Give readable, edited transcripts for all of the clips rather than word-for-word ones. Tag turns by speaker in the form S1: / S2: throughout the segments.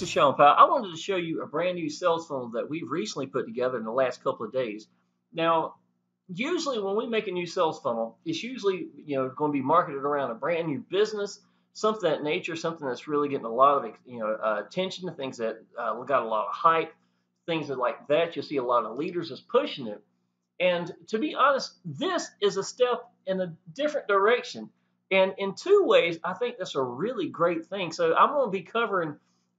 S1: This is Sean Powell. I wanted to show you a brand new sales funnel that we've recently put together in the last couple of days. Now, usually when we make a new sales funnel, it's usually going to be marketed around a brand new business, something of that nature, something that's really getting a lot of attention, things that got a lot of hype, things that like that. You'll see a lot of leaders is pushing it. And to be honest, this is a step in a different direction. And in two ways, I think that's a really great thing. So I'm going to be covering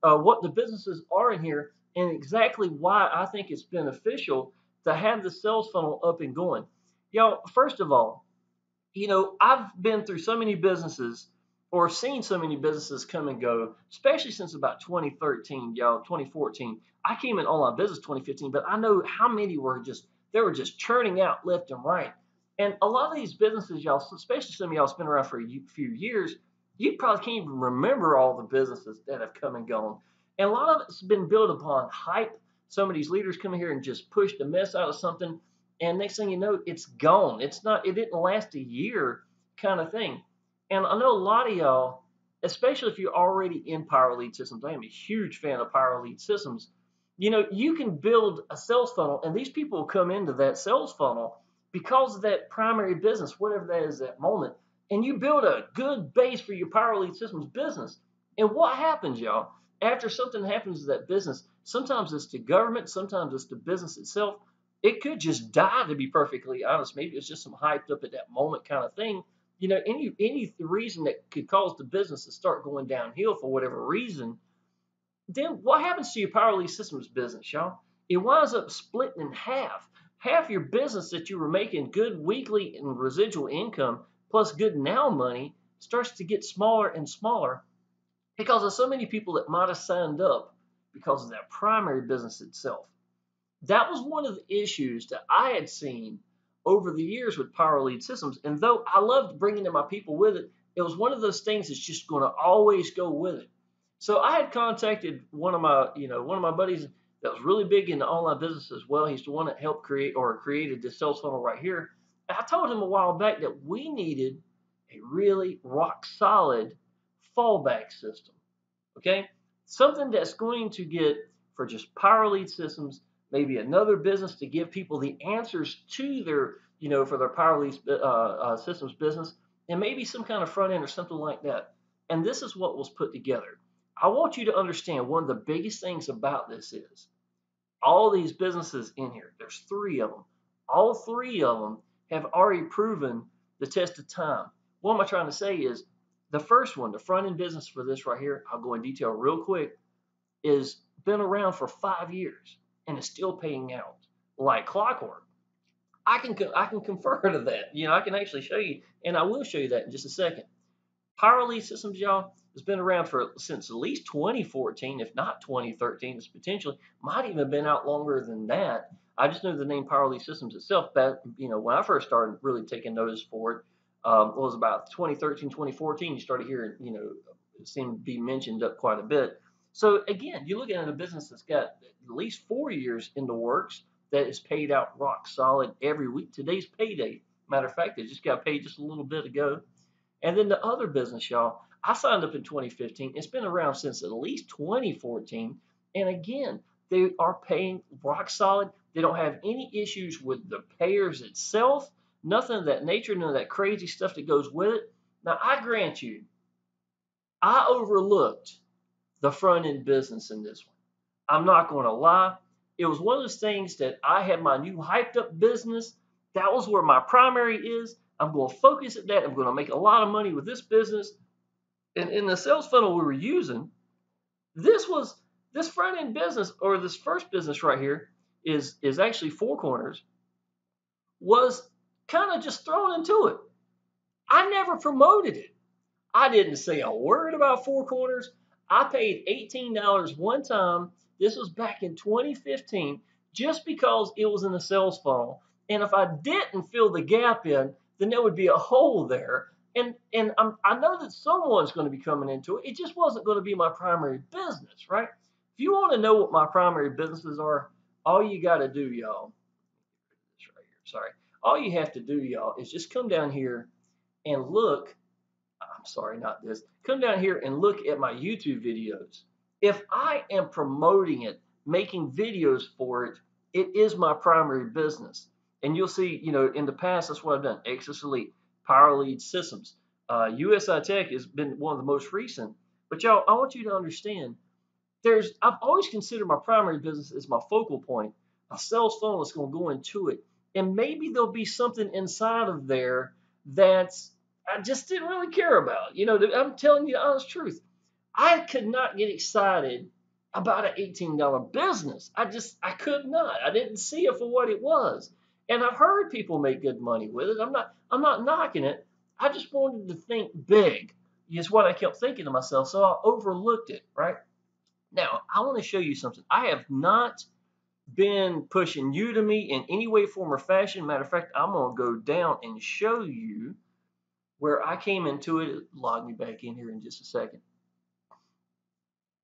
S1: what the businesses are in here and exactly why I think it's beneficial to have the sales funnel up and going. Y'all, first of all, I've been through so many businesses or seen so many businesses come and go, especially since about 2013, y'all, 2014. I came in online business 2015, but I know how many they were just churning out left and right. And a lot of these businesses, y'all, especially some of y'all has been around for a few years, you probably can't even remember all the businesses that have come and gone. And a lot of it's been built upon hype. Some of these leaders come here and just push the mess out of something. And next thing you know, it's gone. It didn't last a year kind of thing. And I know a lot of y'all, especially if you're already in Power Lead Systems, I am a huge fan of Power Lead Systems. You can build a sales funnel, and these people will come into that sales funnel because of that primary business, whatever that is at that moment. And you build a good base for your Power Lead Systems business. And what happens, y'all, after something happens to that business, sometimes it's to government, sometimes it's to business itself. It could just die, to be perfectly honest. Maybe it's just some hyped up at that moment kind of thing. Any reason that could cause the business to start going downhill for whatever reason, then what happens to your Power Lead Systems business, y'all? It winds up splitting in half. Half your business that you were making good weekly and residual income plus good now money starts to get smaller and smaller because of so many people that might have signed up because of that primary business itself. That was one of the issues that I had seen over the years with Power Lead Systems. And though I loved bringing in my people with it, it was one of those things that's just going to always go with it. So I had contacted one of my buddies that was really big into online business as well. He's the one that helped created this sales funnel right here. And I told him a while back that we needed a really rock solid fallback system. Okay, something that's going to get for just Power Lead Systems, maybe another business to give people the answers to for their Power Lead Systems business, and maybe some kind of front end or something like that. And this is what was put together. I want you to understand one of the biggest things about this is all these businesses in here, there's three of them. All three of them have already proven the test of time. What am I trying to say is the first one, the front end business for this right here, I'll go in detail real quick, is been around for 5 years and is still paying out like clockwork. I can confer to that. I can actually show you, and I will show you that in just a second. Power Lead Systems, y'all, has been around since at least 2014, if not 2013. It's potentially might even have been out longer than that. I just know the name Power Lead Systems itself. But when I first started really taking notice for it, it was about 2013, 2014. You started hearing, it seemed to be mentioned up quite a bit. So again, you're looking at a business that's got at least 4 years in the works that is paid out rock solid every week. Today's payday. Matter of fact, they just got paid just a little bit ago. And then the other business, y'all, I signed up in 2015. It's been around since at least 2014. And again, they are paying rock solid. They don't have any issues with the payers itself, nothing of that nature, none of that crazy stuff that goes with it. Now, I grant you, I overlooked the front end business in this one. I'm not going to lie. It was one of those things that I had my new hyped up business. That was where my primary is. I'm going to focus at that. I'm going to make a lot of money with this business. And in the sales funnel we were using, this front end business, or this first business right here is actually Four Corners, was kind of just thrown into it. I never promoted it. I didn't say a word about Four Corners. I paid $18 one time. This was back in 2015, just because it was in the sales funnel. And if I didn't fill the gap in, then there would be a hole there. And I know that someone's going to be coming into it. It just wasn't going to be my primary business, right? If you want to know what my primary businesses are, all you got to do, y'all, this right here, sorry. All you have to do, y'all, is just come down here and look. I'm sorry, not this. Come down here and look at my YouTube videos. If I am promoting it, making videos for it, it is my primary business. And you'll see, in the past, that's what I've done. Axis Elite, Power Lead Systems, USI Tech has been one of the most recent. But y'all, I want you to understand, I've always considered my primary business as my focal point, a sales funnel that's going to go into it. And maybe there'll be something inside of there that I just didn't really care about. I'm telling you the honest truth. I could not get excited about an $18 business. I could not. I didn't see it for what it was. And I've heard people make good money with it. I'm not knocking it. I just wanted to think big. Is what I kept thinking to myself. So I overlooked it, right? Now, I want to show you something. I have not been pushing Udemy in any way, form, or fashion. Matter of fact, I'm going to go down and show you where I came into it. Log me back in here in just a second.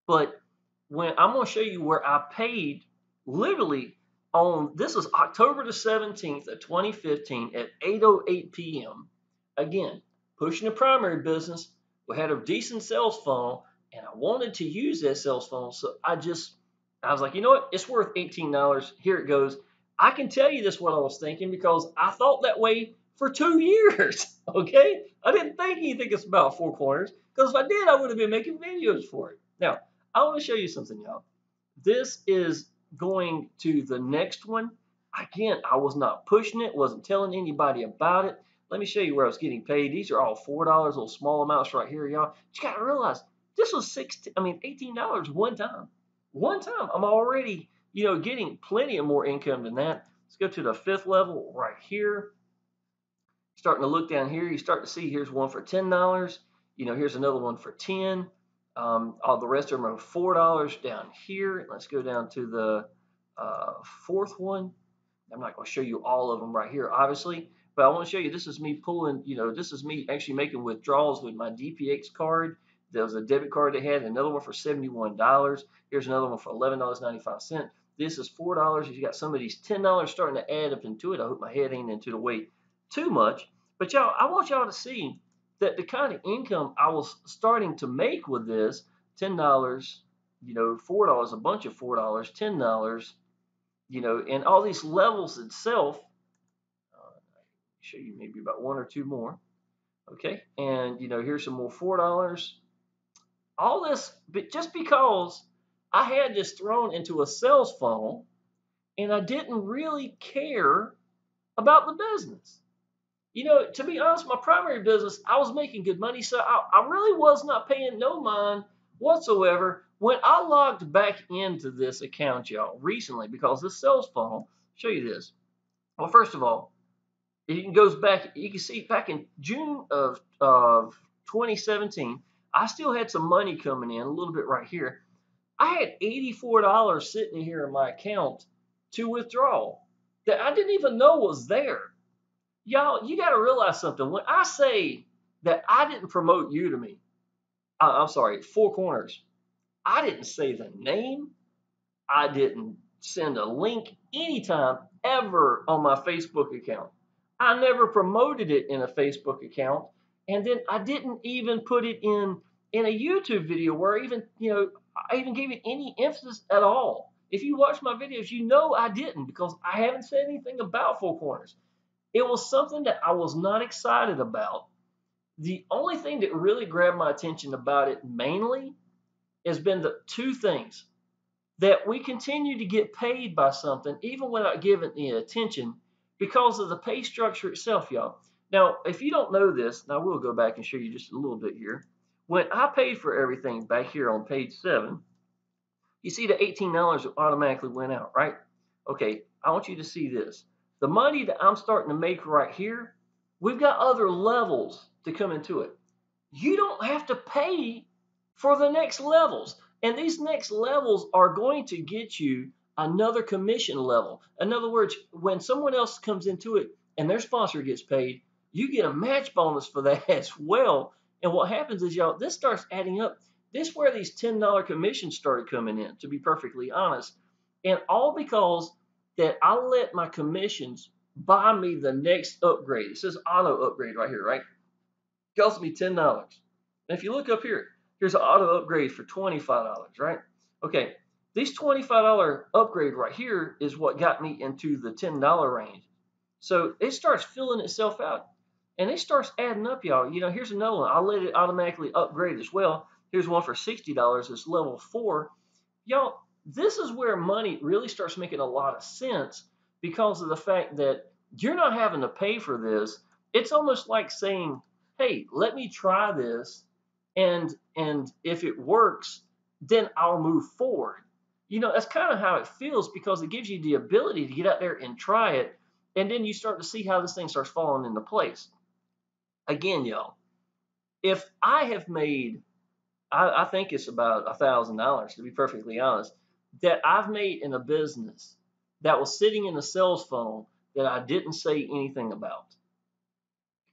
S1: But when I'm going to show you where I paid literally this was October the 17th of 2015 at 8:08 p.m. Again, pushing the primary business. We had a decent sales funnel, and I wanted to use that sales funnel. So I was like, you know what? It's worth $18. Here it goes. I can tell you this what I was thinking because I thought that way for 2 years. Okay? I didn't think anything about Four Corners because if I did, I would have been making videos for it. Now, I want to show you something, y'all. This is going to the next one. Again, I was not pushing it, wasn't telling anybody about it. Let me show you where I was getting paid. These are all $4, little small amounts right here, y'all. You got to realize this was $18 one time. One time. I'm already, getting plenty of more income than that. Let's go to the 5th level right here. Starting to look down here, you start to see here's one for $10. Here's another one for $10. All the rest of them are $4 down here. Let's go down to the 4th one. I'm not going to show you all of them right here, obviously, but I want to show you this is me pulling, this is me actually making withdrawals with my DPX card. There was a debit card they had, another one for $71. Here's another one for $11.95. This is $4. You got some of these $10 starting to add up into it. I hope my head ain't into the weight too much. But y'all, I want y'all to see that the kind of income I was starting to make with this, $10, $4, a bunch of $4, $10, and all these levels itself. Show you maybe about one or two more. Okay, and here's some more $4. All this, but just because I had this thrown into a sales funnel and I didn't really care about the business. To be honest, my primary business, I was making good money, so I really was not paying no mind whatsoever. When I logged back into this account, y'all, recently, because this sales funnel, show you this. Well, first of all, it goes back, you can see back in June of 2017, I still had some money coming in, a little bit right here. I had $84 sitting here in my account to withdraw that I didn't even know was there. Y'all, you got to realize something. When I say that I didn't promote Udemy, I'm sorry, Four Corners, I didn't say the name. I didn't send a link anytime ever on my Facebook account. I never promoted it in a Facebook account. And then I didn't even put it in a YouTube video where I even gave it any emphasis at all. If you watch my videos, I didn't because I haven't said anything about Four Corners. It was something that I was not excited about. The only thing that really grabbed my attention about it mainly has been the two things. That we continue to get paid by something even without giving the attention because of the pay structure itself, y'all. Now, if you don't know this, and I will go back and show you just a little bit here. When I paid for everything back here on page 7, you see the $18 automatically went out, right? Okay, I want you to see this. The money that I'm starting to make right here, we've got other levels to come into it. You don't have to pay for the next levels. And these next levels are going to get you another commission level. In other words, when someone else comes into it and their sponsor gets paid, you get a match bonus for that as well. And what happens is, y'all, this starts adding up. This is where these $10 commissions started coming in, to be perfectly honest. And all because that I let my commissions buy me the next upgrade. It says auto upgrade right here, right? It costs me $10. And if you look up here, here's an auto upgrade for $25, right? Okay, this $25 upgrade right here is what got me into the $10 range. So it starts filling itself out and it starts adding up, y'all. Here's another one. I'll let it automatically upgrade as well. Here's one for $60. It's level 4. Y'all, this is where money really starts making a lot of sense because of the fact that you're not having to pay for this. It's almost like saying, hey, let me try this, and if it works, then I'll move forward. That's kind of how it feels because it gives you the ability to get out there and try it, and then you start to see how this thing starts falling into place. Again, y'all, if I have made, I think it's about $1,000 to be perfectly honest, that I've made in a business that was sitting in a sales funnel that I didn't say anything about.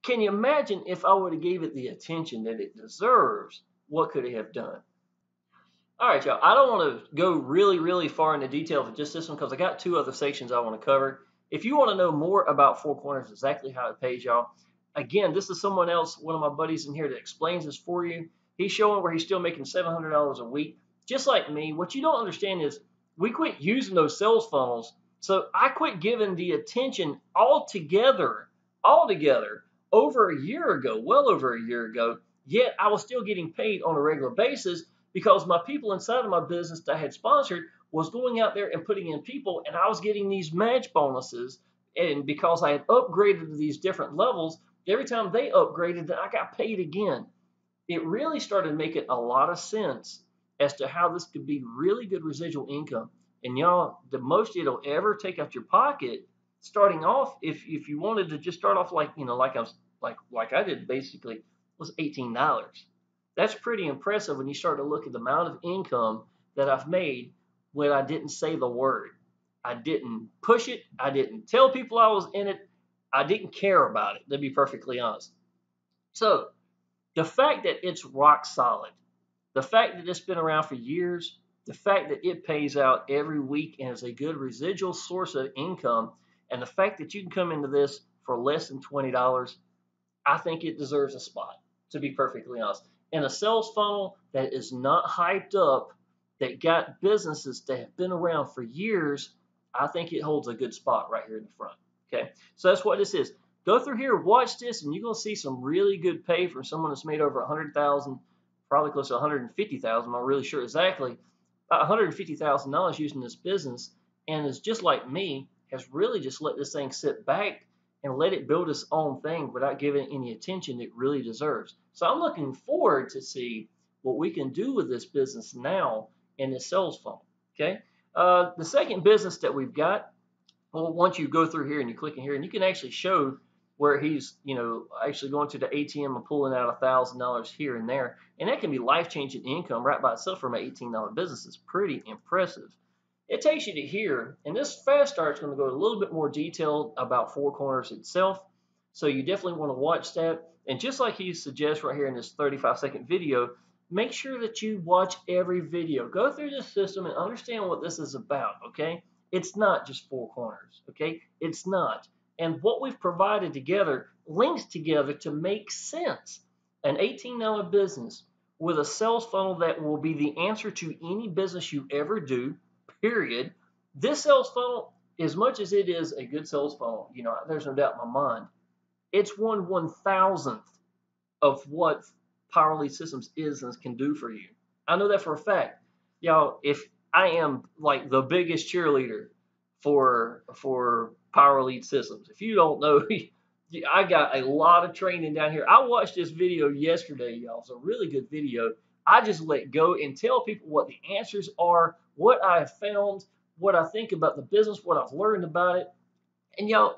S1: Can you imagine if I would have gave it the attention that it deserves? What could it have done? All right, y'all. I don't want to go really, really far into detail for just this one because I got 2 other sections I want to cover. If you want to know more about Four Corners, exactly how it pays, y'all, again, this is someone else, one of my buddies in here that explains this for you. He's showing where he's still making $700 a week, just like me. What you don't understand is we quit using those sales funnels, so I quit giving the attention altogether, over a year ago, well over a year ago. Yet I was still getting paid on a regular basis because my people inside of my business that I had sponsored was going out there and putting in people, and I was getting these match bonuses. And because I had upgraded to these different levels, every time they upgraded, then I got paid again. It really started making a lot of sense as to how this could be really good residual income. And y'all, the most it'll ever take out your pocket, starting off, if you wanted to just start off like I was like I did basically, was $18. That's pretty impressive when you start to look at the amount of income that I've made when I didn't say the word. I didn't push it. I didn't tell people I was in it. I didn't care about it, to be perfectly honest. So the fact that it's rock solid, the fact that it's been around for years, the fact that it pays out every week and is a good residual source of income, and the fact that you can come into this for less than $20, I think it deserves a spot, to be perfectly honest. And a sales funnel that is not hyped up, that got businesses that have been around for years, I think it holds a good spot right here in the front. Okay, so that's what this is. Go through here, watch this, and you're gonna see some really good pay from someone that's made over 100,000, probably close to 150,000. I'm not really sure exactly. About $150,000 using this business, and is just like me, has really just let this thing sit back and let it build its own thing without giving it any attention it really deserves. So I'm looking forward to see what we can do with this business now in this sales funnel. Okay. The second business that we've got, well, once you go through here and you click in here, and you can actually show where he's, actually going to the ATM and pulling out $1,000 here and there, and that can be life-changing income right by itself from an $18 business. It's pretty impressive. It takes you to here, and this fast start is going to go a little bit more detailed about Four Corners itself. So you definitely want to watch that. And just like he suggests right here in this 35-second video, make sure that you watch every video. Go through this system and understand what this is about, okay? It's not just Four Corners, okay? It's not. And what we've provided together links together to make sense. An $18 business with a sales funnel that will be the answer to any business you ever do, period. This sales funnel, as much as it is a good sales funnel, there's no doubt in my mind, it's 1/1000th of what PowerLead Systems is and can do for you. I know that for a fact. Y'all, if I am like the biggest cheerleader for PowerLead Systems, if you don't know, I got a lot of training down here. I watched this video yesterday, y'all. It's a really good video. I just let go and tell people what the answers are, what I have found, what I think about the business, what I've learned about it. And y'all,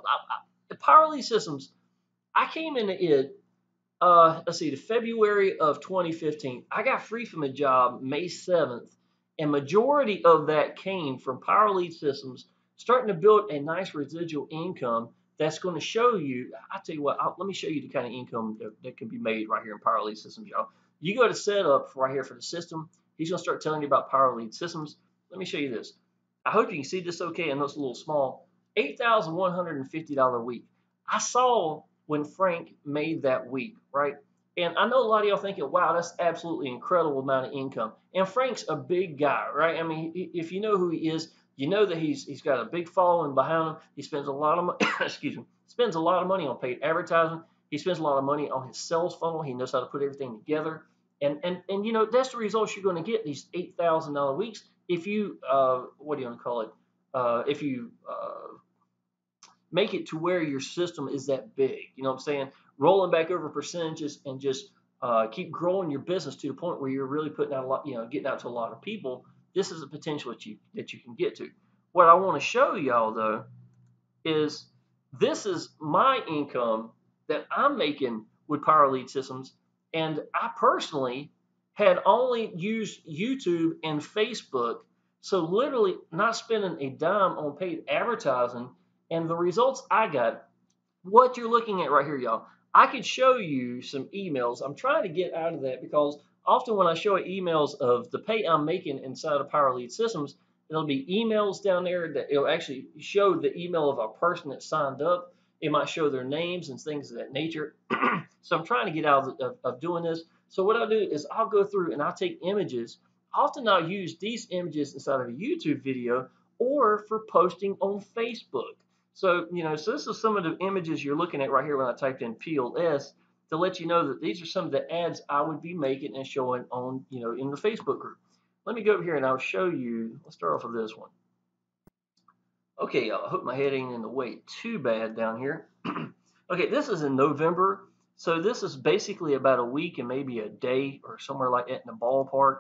S1: the PowerLead Systems, I came into it, let's see, the February of 2015. I got free from a job May 7th, and majority of that came from PowerLead Systems starting to build a nice residual income that's going to show you. I'll tell you what, let me show you the kind of income that can be made right here in PowerLead Systems, y'all. You go to setup right here for the system. He's going to start telling you about PowerLead Systems. Let me show you this. I hope you can see this okay. I know it's a little small. $8,150 a week. I saw when Frank made that week, right? And I know a lot of y'all thinking, wow, that's absolutely incredible amount of income. And Frank's a big guy, right? I mean, if you know who he is, you know that he's got a big following behind him. He spends a lot of money, excuse me, spends a lot of money on paid advertising. He spends a lot of money on his sales funnel. He knows how to put everything together. And you know, that's the results you're going to get these $8,000 weeks if you, what do you want to call it? If you make it to where your system is that big. You know what I'm saying? Rolling back over percentages and just keep growing your business to the point where you're really putting out a lot, you know, getting out to a lot of people. This is a potential that you can get to. What I want to show y'all though is this is my income that I'm making with Power Lead Systems, and I personally had only used YouTube and Facebook, so literally not spending a dime on paid advertising, and the results I got, what you're looking at right here, y'all. I could show you some emails. I'm trying to get out of that because often when I show emails of the pay I'm making inside of Power Lead Systems, there'll be emails down there that it'll actually show the email of a person that signed up. It might show their names and things of that nature. So I'm trying to get out of doing this. So what I'll do is I'll go through and I'll take images. Often I'll use these images inside of a YouTube video or for posting on Facebook. So, you know, so this is some of the images you're looking at right here when I typed in PLS to let you know that these are some of the ads I would be making and showing on, you know, in the Facebook group. Let me go over here and I'll show you. Let's start off with this one. Okay, I hope my head ain't in the way too bad down here. Okay, this is in November. So this is basically about a week and maybe a day or somewhere like that in the ballpark.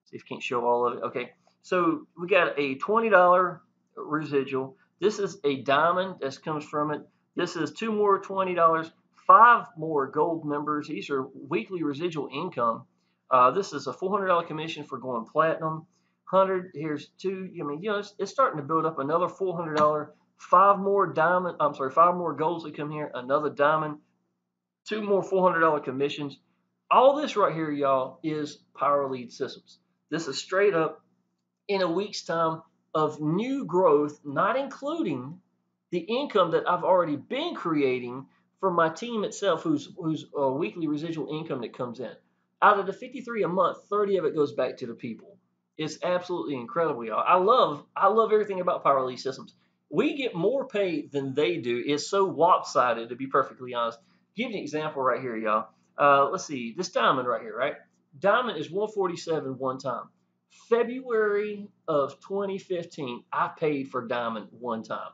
S1: See if you can't show all of it. Okay, so we got a $20 residual. This is a diamond that comes from it. This is two more $20, five more gold members. These are weekly residual income. This is a $400 commission for going platinum. 100, here's two. I mean, you know, it's starting to build up another $400. Five more diamond. I'm sorry, five more golds that come here. Another diamond. Two more $400 commissions. All this right here, y'all, is Power Lead Systems. This is straight up in a week's time of new growth, not including the income that I've already been creating for my team itself, whose weekly residual income that comes in. Out of the 53 a month, 30 of it goes back to the people. It's absolutely incredible, y'all. I love everything about Power Lead Systems. We get more pay than they do. It's so lopsided, to be perfectly honest. Give you an example right here, y'all. Let's see, this diamond right here, right? Diamond is 147 one time. February of 2015, I paid for diamond one time.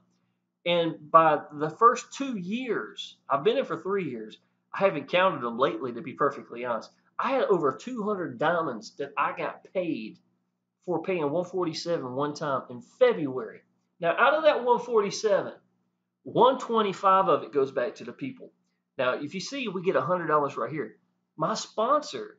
S1: And by the first 2 years, I've been in for 3 years. I haven't counted them lately, to be perfectly honest. I had over 200 diamonds that I got paid for paying 147 one time in February. Now, out of that 147, 125 of it goes back to the people. Now, if you see, we get $100 right here. My sponsor,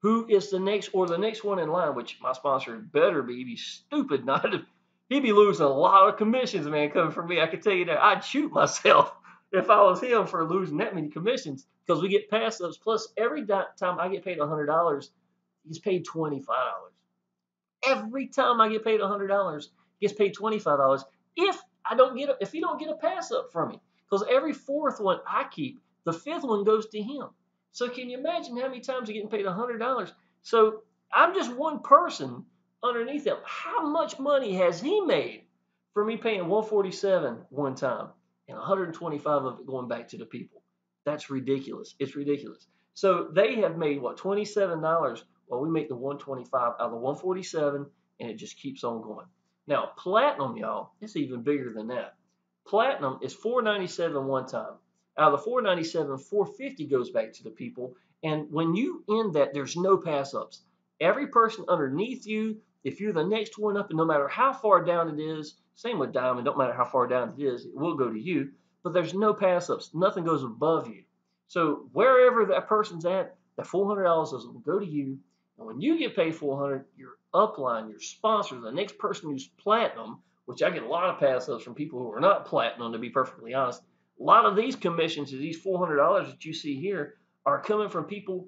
S1: who is the next one in line, which my sponsor better be stupid not to, he'd be losing a lot of commissions, man, coming from me. I can tell you that. I'd shoot myself if I was him for losing that many commissions because we get pass ups. Plus, every time I get paid $100, he's paid $25. Every time I get paid $100, he gets paid $25 if he don't get a pass up from me. Because every fourth one I keep, the fifth one goes to him. So can you imagine how many times you're getting paid $100? So I'm just one person underneath him. How much money has he made for me paying 147 one time and 125 of it going back to the people? That's ridiculous. It's ridiculous. So they have made what, $27? Well, we make the 125 out of the 147, and it just keeps on going. Now, platinum, y'all, it's even bigger than that. Platinum is $497 one time. Out of the $497, $450 goes back to the people. And when you end that, there's no pass ups. Every person underneath you, if you're the next one up, and no matter how far down it is, same with diamond, don't matter how far down it is, it will go to you. But there's no pass ups. Nothing goes above you. So wherever that person's at, that $400 is going to go to you. And when you get paid $400, your upline, your sponsor, the next person who's platinum, which I get a lot of pass ups from people who are not platinum, to be perfectly honest. A lot of these commissions, these $400 that you see here, are coming from people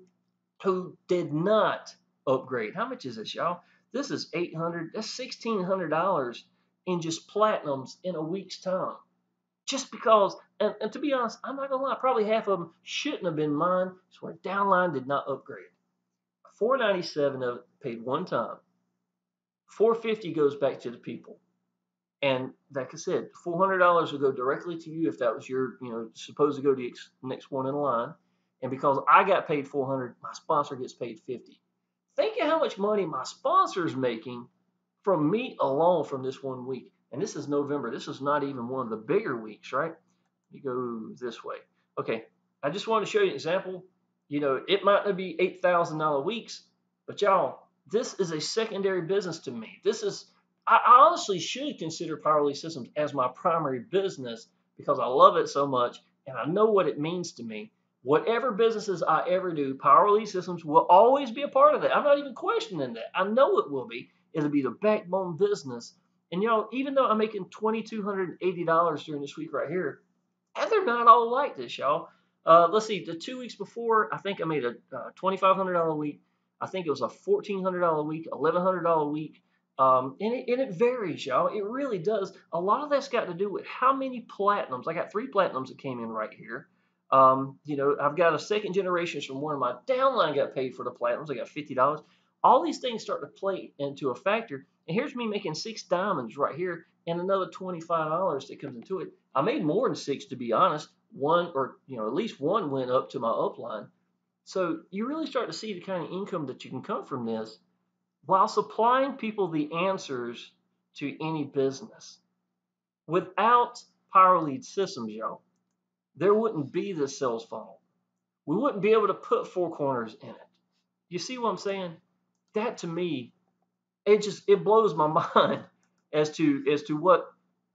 S1: who did not upgrade. How much is this, y'all? This is $800. That's $1,600 in just platinums in a week's time. just because, and to be honest, I'm not gonna lie, probably half of them shouldn't have been mine. So my downline did not upgrade. 497 of it paid one time. 450 goes back to the people. And like I said, $400 will go directly to you if that was your, supposed to go to the next one in line. And because I got paid 400, my sponsor gets paid 50. Think of how much money my sponsor is making from me alone from this one week. And this is November. This is not even one of the bigger weeks, right? You go this way. Okay, I just want to show you an example. It might not be $8,000 weeks, but y'all, this is a secondary business to me. I honestly should consider Power Lead Systems as my primary business because I love it so much and I know what it means to me. Whatever businesses I ever do, Power Lead Systems will always be a part of that. I'm not even questioning that. I know it will be. It'll be the backbone business. And even though I'm making $2,280 during this week right here, and they're not all like this, y'all. Let's see, the 2 weeks before, I think I made a $2,500 week. I think it was a $1,400 week, $1,100 week. And it varies, y'all. It really does. A lot of that's got to do with how many platinums. I got 3 platinums that came in right here. I've got a second generation from one of my downline got paid for the platinums. I got $50. All these things start to play into a factor. And here's me making 6 diamonds right here and another $25 that comes into it. I made more than 6 to be honest. One or at least one went up to my upline. So you really start to see the kind of income that you can come from this while supplying people the answers to any business. Without Power Lead Systems, y'all, there wouldn't be this sales funnel. We wouldn't be able to put 4 corners in it. You see what I'm saying? That to me, it blows my mind as to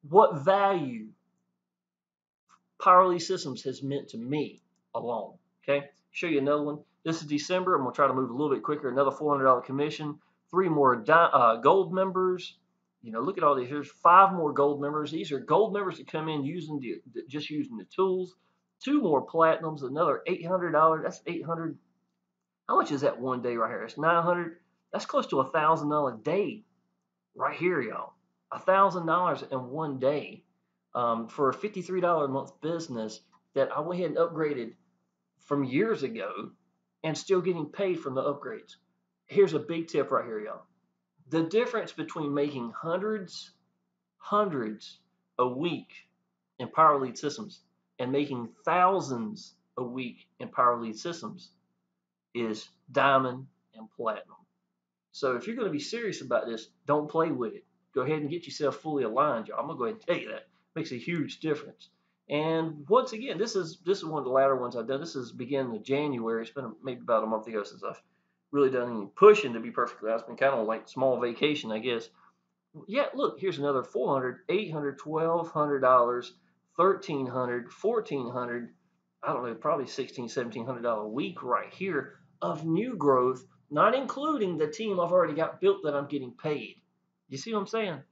S1: what value Power Lead Systems has meant to me alone. Okay, show you another one. This is December. I'm gonna try to move a little bit quicker. Another $400 commission. 3 more gold members. Look at all these. Here's 5 more gold members. These are gold members that come in using just using the tools. 2 more platinums. Another $800. That's 800. How much is that one day right here? It's 900. That's close to $1,000 day right here, y'all. $1,000 in one day for a $53 a month business that I went ahead and upgraded from years ago and still getting paid from the upgrades. Here's a big tip right here, y'all. The difference between making hundreds a week in Power Lead Systems and making thousands a week in Power Lead Systems is diamond and platinum. So if you're going to be serious about this, don't play with it. Go ahead and get yourself fully aligned, y'all. I'm going to go ahead and tell you that. It makes a huge difference. And once again, this is one of the latter ones I've done. This is beginning of January. It's been maybe about a month ago since I've really done any pushing, to be perfectly honest. It's been kind of like small vacation, I guess. Yeah, look, here's another $400, $800, $1,200, $1,300, $1,400. I don't know, probably $1,600, $1,700 a week right here of new growth, not including the team I've already got built that I'm getting paid. You see what I'm saying?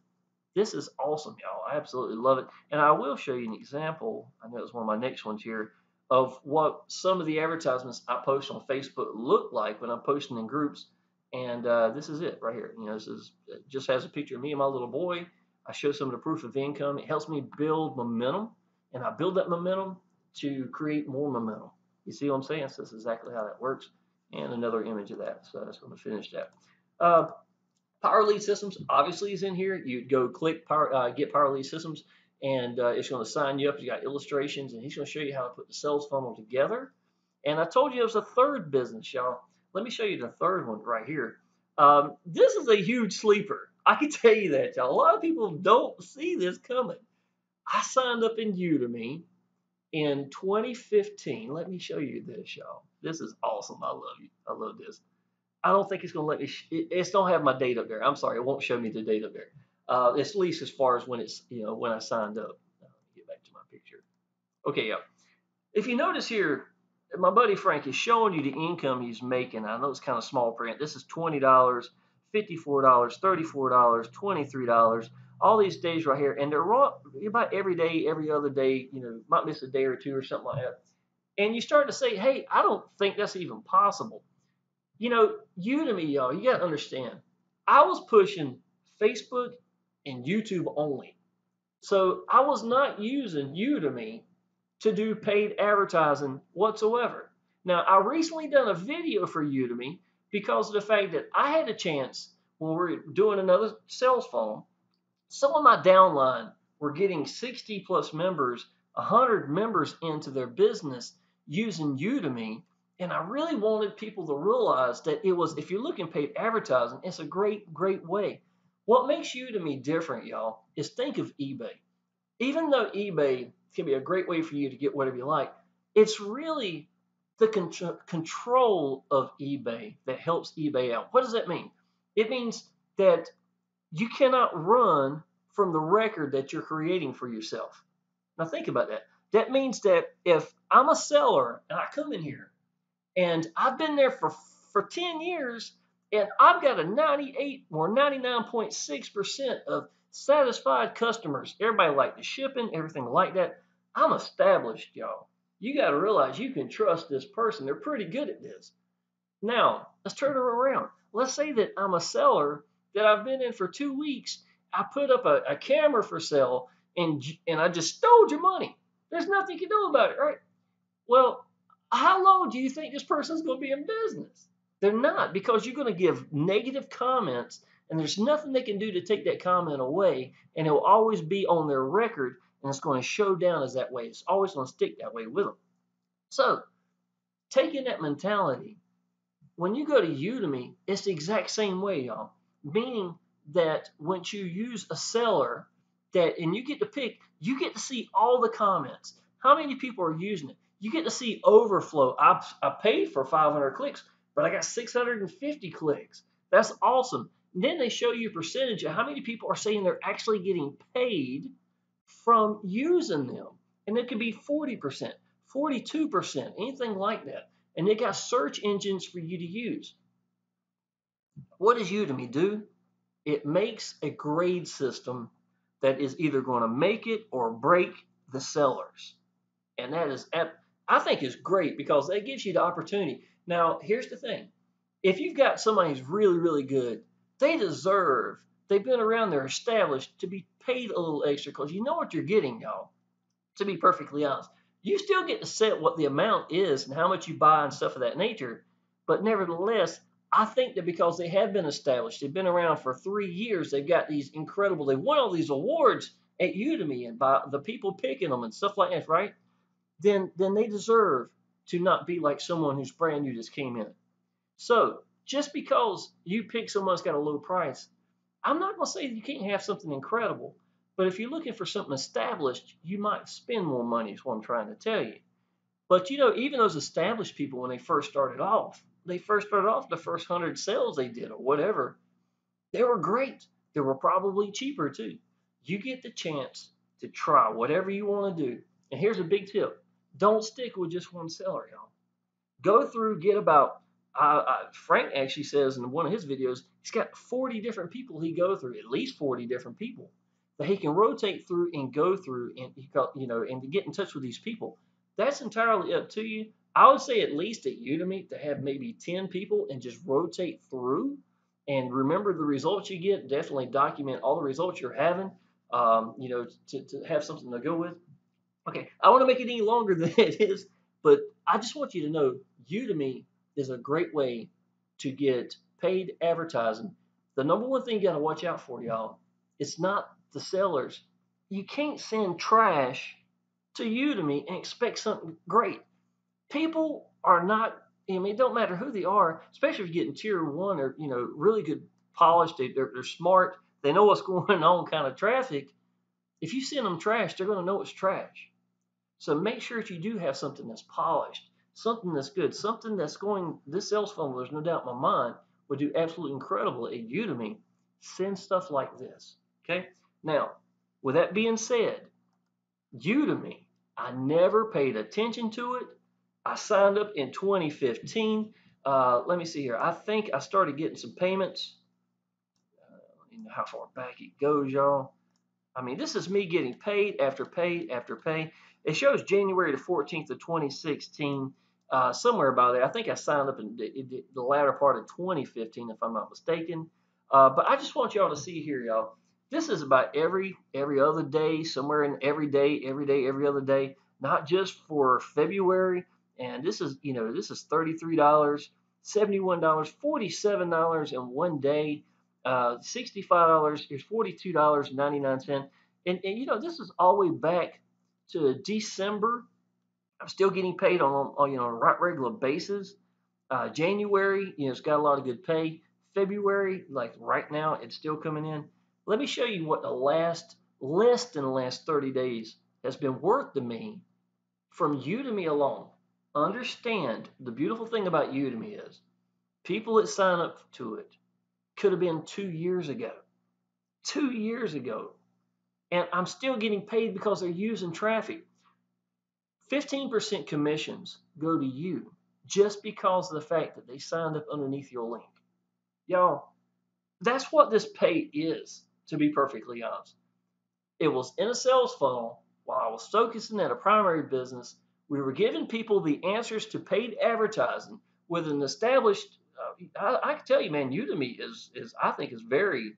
S1: This is awesome, y'all. I absolutely love it. And I will show you an example. I know it's one of my next ones here of what some of the advertisements I post on Facebook look like when I'm posting in groups. And this is it right here. It just has a picture of me and my little boy. I show some of the proof of income. It helps me build momentum, and I build that momentum to create more momentum. You see what I'm saying? So that's exactly how that works. And another image of that. So that's going to finish that. Power Lead Systems obviously is in here. You go click get Power Lead Systems, and it's going to sign you up. You got illustrations, and he's going to show you how to put the sales funnel together. And I told you it was a third business, y'all. Let me show you the third one right here. This is a huge sleeper. I can tell you that, y'all. A lot of people don't see this coming. I signed up in Udemy in 2015. Let me show you this, y'all. This is awesome. I love you. I love this. I don't think it's going to let me. It's don't have my date up there. I'm sorry, it won't show me the date up there. At least as far as when it's when I signed up. Let me get back to my picture. Okay, yeah. If you notice here, my buddy Frank is showing you the income he's making. I know it's kind of small print. This is $20, $54, $34, $23. All these days right here, and they're raw about every day, every other day. Might miss a day or two or something like that. And you start to say, hey, I don't think that's even possible. Udemy, y'all, you got to understand. I was pushing Facebook and YouTube only. So I was not using Udemy to do paid advertising whatsoever. Now, I recently done a video for Udemy because of the fact that I had a chance when we were doing another sales funnel. Some of my downline were getting 60 plus members, 100 members into their business using Udemy. And I really wanted people to realize that it was, if you're looking paid advertising, it's a great, great way. What makes Udemy different, y'all, is think of eBay. Even though eBay can be a great way for you to get whatever you like, it's really the control of eBay that helps eBay out. What does that mean? It means that you cannot run from the record that you're creating for yourself. Now think about that. That means that if I'm a seller and I come in here and I've been there for 10 years and I've got a 98 or 99.6% of satisfied customers. Everybody like the shipping, everything like that. I'm established, y'all. You got to realize you can trust this person. They're pretty good at this. Now, let's turn it around. Let's say that I'm a seller that I've been in for 2 weeks. I put up a camera for sale and I just stole your money. There's nothing you can do about it, right? Well, how long do you think this person's going to be in business? They're not, because you're going to give negative comments and there's nothing they can do to take that comment away, and it'll always be on their record and it's going to show down as that way. It's always going to stick that way with them. So, taking that mentality, when you go to Udemy, it's the exact same way, y'all. Meaning that once you use a seller, that and you get to pick, you get to see all the comments. How many people are using it? You get to see overflow. I paid for 500 clicks, but I got 650 clicks. That's awesome. And then they show you a percentage of how many people are saying they're actually getting paid from using them. And it could be 40%, 42%, anything like that. And they got search engines for you to use. What does Udemy do? It makes a grade system that is either going to make it or break the sellers. And that is, I think, is great because that gives you the opportunity. Now, here's the thing. If you've got somebody who's really, really good, they deserve, they've been around, they're established, to be paid a little extra because you know what you're getting, y'all. To be perfectly honest, you still get to set what the amount is and how much you buy and stuff of that nature. But nevertheless, I think that because they have been established, they've been around for 3 years, they've got these incredible, they won all these awards at Udemy and by the people picking them and stuff like that, right? Then they deserve to not be like someone who's brand new just came in. So just because you pick someone that's got a low price, I'm not going to say that you can't have something incredible, but if you're looking for something established, you might spend more money, is what I'm trying to tell you. But even those established people, when they first started off the first 100 sales they did or whatever, they were great. They were probably cheaper too. You get the chance to try whatever you want to do. And here's a big tip. Don't stick with just one seller, y'all. Go through, get about, Frank actually says in one of his videos, he's got 40 different people he go through, at least 40 different people that he can rotate through and go through and, and to get in touch with these people. That's entirely up to you. I would say at least at Udemy to have maybe 10 people and just rotate through and remember the results you get. Definitely document all the results you're having, to have something to go with. Okay, I want to make it any longer than it is, but I just want you to know Udemy is a great way to get paid advertising. The number one thing you got to watch out for, y'all, it's not the sellers. You can't send trash to Udemy and expect something great. People are not, I mean, it don't matter who they are, especially if you're getting tier one or, really good polished, they're smart, they know what's going on kind of traffic. If you send them trash, they're going to know it's trash. So make sure that you do have something that's polished, something that's good, something that's going, this sales funnel, there's no doubt in my mind, would do absolutely incredible at Udemy. Send stuff like this. Okay. Now, with that being said, Udemy, I never paid attention to it. I signed up in 2015. Let me see here. I think I started getting some payments. You know how far back it goes, y'all. I mean, this is me getting paid after pay after pay. It shows January the 14th of 2016, somewhere about there. I think I signed up in the latter part of 2015, if I'm not mistaken. But I just want y'all to see here, y'all. This is about every other day, somewhere in every day, every other day, not just for February. And this is, this is $33, $71, $47 in one day, $65. Here's $42.99. And this is all the way back to December. I'm still getting paid on a regular basis. January, it's got a lot of good pay. February, like right now, it's still coming in. Let me show you what the less than the last 30 days has been worth to me from Udemy alone. Understand the beautiful thing about Udemy is people that sign up to it could have been 2 years ago. 2 years ago. And I'm still getting paid because they're using traffic. 15% commissions go to you just because of the fact that they signed up underneath your link. Y'all, that's what this pay is, to be perfectly honest. It was in a sales funnel while I was focusing at a primary business. We were giving people the answers to paid advertising with an established. I can tell you, man, Udemy is I think is very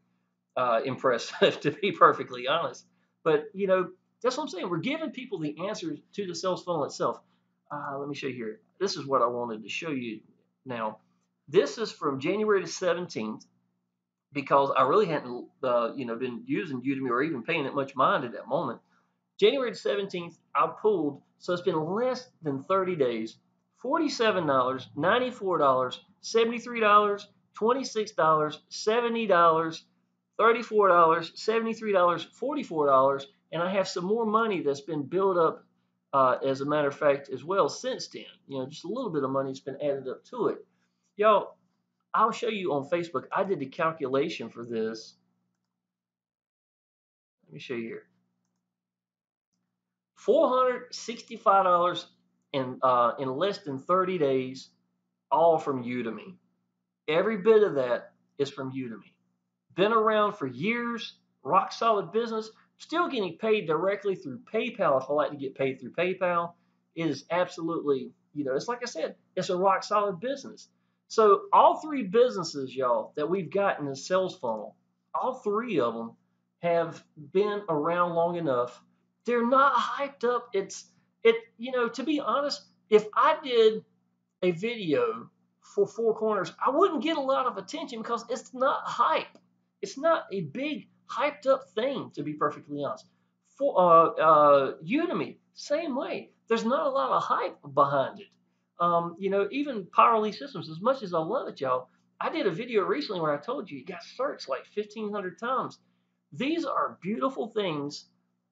S1: impressive, to be perfectly honest. But that's what I'm saying. We're giving people the answers to the sales funnel itself. Let me show you here. This is what I wanted to show you now. This is from January the 17th because I really hadn't been using Udemy or even paying it much mind at that moment. January the 17th, I pulled, so it's been less than 30 days, $47, $94, $73, $26, $70, $34, $73, $44, and I have some more money that's been built up, as a matter of fact, as well since then. Just a little bit of money's been added up to it. Y'all, I'll show you on Facebook. I did the calculation for this. Let me show you here. $465 in less than 30 days, all from Udemy. Every bit of that is from Udemy. Been around for years, rock solid business, still getting paid directly through PayPal if I like to get paid through PayPal. It is absolutely, it's like I said, it's a rock solid business. So all three businesses, y'all, that we've got in the sales funnel, all three of them have been around long enough. They're not hyped up. To be honest, if I did a video for Four Corners, I wouldn't get a lot of attention because it's not hype. It's not a big hyped up thing, to be perfectly honest. For Udemy, same way. There's not a lot of hype behind it. Even Power Elite Systems, as much as I love it, y'all, I did a video recently where I told you it got searched like 1,500 times. These are beautiful things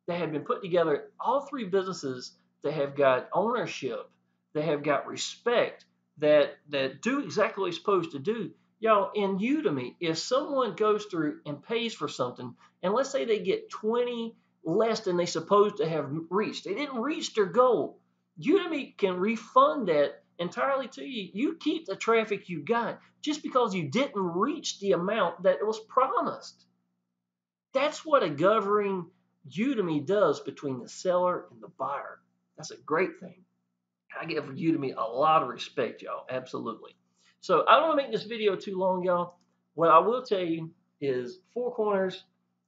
S1: that have been put together. All three businesses that have got ownership, that have got respect, that do exactly what they're supposed to do. Y'all, in Udemy, if someone goes through and pays for something, and let's say they get 20 less than they supposed to have reached, they didn't reach their goal, Udemy can refund that entirely to you. You keep the traffic you got just because you didn't reach the amount that was promised. That's what a governing Udemy does between the seller and the buyer. That's a great thing. I give Udemy a lot of respect, y'all. Absolutely. So I don't want to make this video too long, y'all. What I will tell you is Four Corners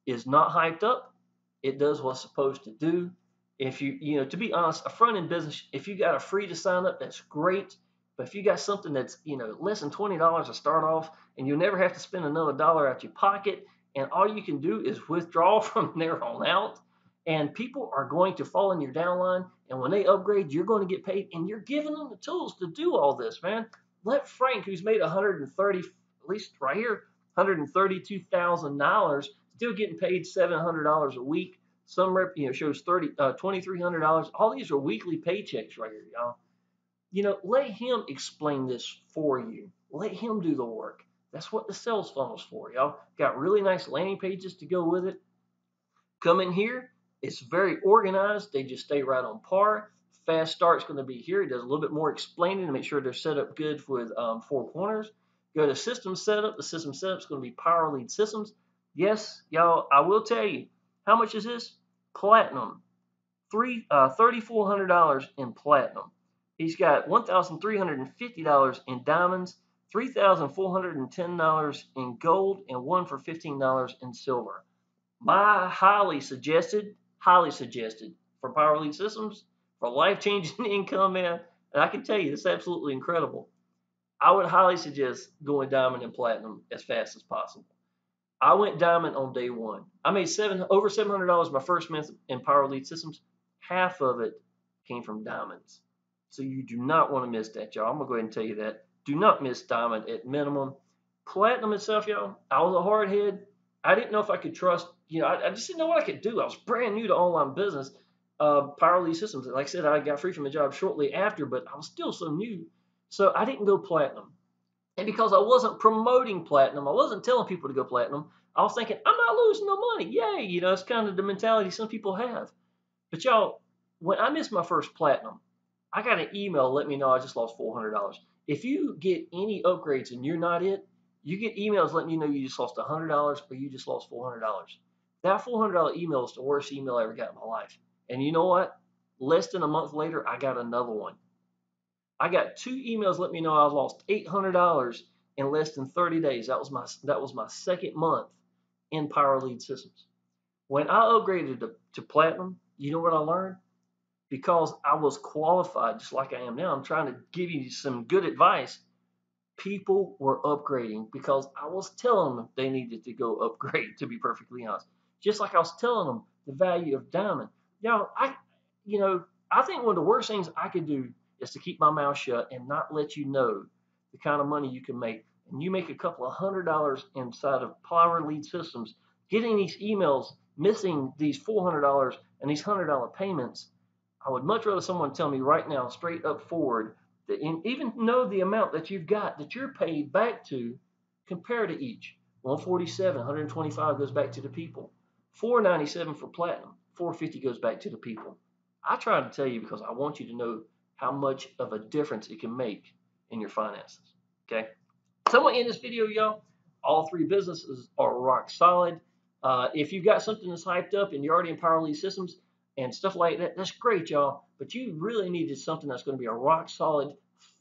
S1: is not hyped up. It does what's supposed to do. If to be honest, a front-end business, if you got a free to sign up, that's great. But if you got something that's, less than $20 to start off, and you'll never have to spend another dollar out your pocket, and all you can do is withdraw from there on out, and people are going to fall in your downline, and when they upgrade, you're going to get paid, and you're giving them the tools to do all this, man. Let Frank, who's made 130, at least right here, $132,000, still getting paid $700 a week. Some shows $2,300. All these are weekly paychecks right here, y'all. Let him explain this for you. Let him do the work. That's what the sales funnel's for, y'all. Got really nice landing pages to go with it. Come in here. It's very organized. They just stay right on par. Fast start's going to be here. It does a little bit more explaining to make sure they're set up good with Four Corners. Go to System Setup. The System Setup's going to be Power Lead Systems. Yes, y'all, I will tell you. How much is this? Platinum. $3,400 in platinum. He's got $1,350 in diamonds, $3,410 in gold, and one for $15 in silver. My highly suggested for Power Lead Systems, for life changing income, man. And I can tell you, it's absolutely incredible. I would highly suggest going diamond and platinum as fast as possible. I went diamond on day one. I made over $700 my first month in Power Lead Systems. Half of it came from diamonds. So you do not want to miss that, y'all. I'm gonna go ahead and tell you that. Do not miss diamond at minimum. Platinum itself, y'all. I was a hard head. I didn't know if I could trust. I just didn't know what I could do. I was brand new to online business. Power Lead Systems. Like I said, I got free from a job shortly after, but I was still so new. So I didn't go platinum. And because I wasn't promoting platinum, I wasn't telling people to go platinum, I was thinking, I'm not losing no money. Yay. It's kind of the mentality some people have. But y'all, when I missed my first platinum, I got an email letting me know I just lost $400. If you get any upgrades and you're not it, you get emails letting you know you just lost $100 or you just lost $400. That $400 email is the worst email I ever got in my life. And you know what? Less than a month later, I got another one. I got 2 emails letting me know I lost $800 in less than 30 days. That was my second month in Power Lead Systems. When I upgraded to platinum, you know what I learned? Because I was qualified, just like I am now. I'm trying to give you some good advice. People were upgrading because I was telling them they needed to go upgrade. To be perfectly honest, just like I was telling them the value of diamond. Now, you know, I think one of the worst things I could do is to keep my mouth shut and not let you know the kind of money you can make. And you make a couple of $100 inside of Power Lead Systems, getting these emails, missing these $400 and these $100 payments. I would much rather someone tell me right now, straight up forward, that even know the amount that you've got that you're paid back to, compare to each. 147, 125 goes back to the people. 497 for platinum. 450 goes back to the people. I try to tell you because I want you to know how much of a difference it can make in your finances. Okay. So I'm gonna end this video, y'all. All three businesses are rock solid. If you've got something that's hyped up and you're already in Power Lead Systems and stuff like that, that's great, y'all. But you really needed something that's going to be a rock solid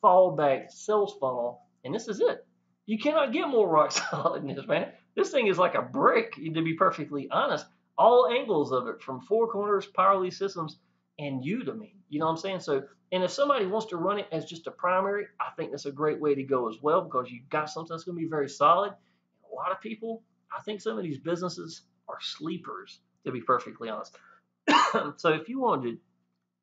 S1: fallback sales funnel, and this is it. You cannot get more rock solid than this, man. This thing is like a brick, to be perfectly honest. All angles of it, from Four Corners, Power Lead Systems, and Udemy. You know what I'm saying? So, and if somebody wants to run it as just a primary, I think that's a great way to go as well, because you've got something that's going to be very solid. A lot of people, I think some of these businesses are sleepers, to be perfectly honest. So if you wanted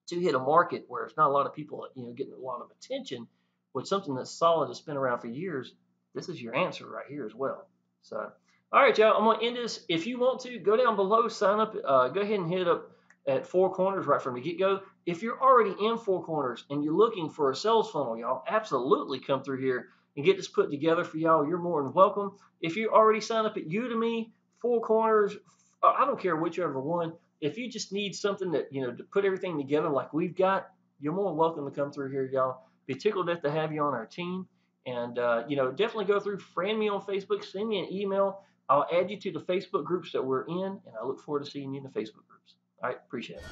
S1: to hit a market where it's not a lot of people, getting a lot of attention with something that's solid that's been around for years, this is your answer right here as well. So, all right, y'all, I'm going to end this. If you want to, go down below, sign up, go ahead and hit up at Four Corners right from the get-go. If you're already in Four Corners and you're looking for a sales funnel, y'all, absolutely come through here and get this put together for y'all. You're more than welcome. If you already signed up at Udemy, Four Corners, I don't care whichever one. If you just need something that, to put everything together like we've got, you're more than welcome to come through here, y'all. Be tickled to have you on our team. And, definitely go through, friend me on Facebook, send me an email. I'll add you to the Facebook groups that we're in, and I look forward to seeing you in the Facebook groups. All right, appreciate it.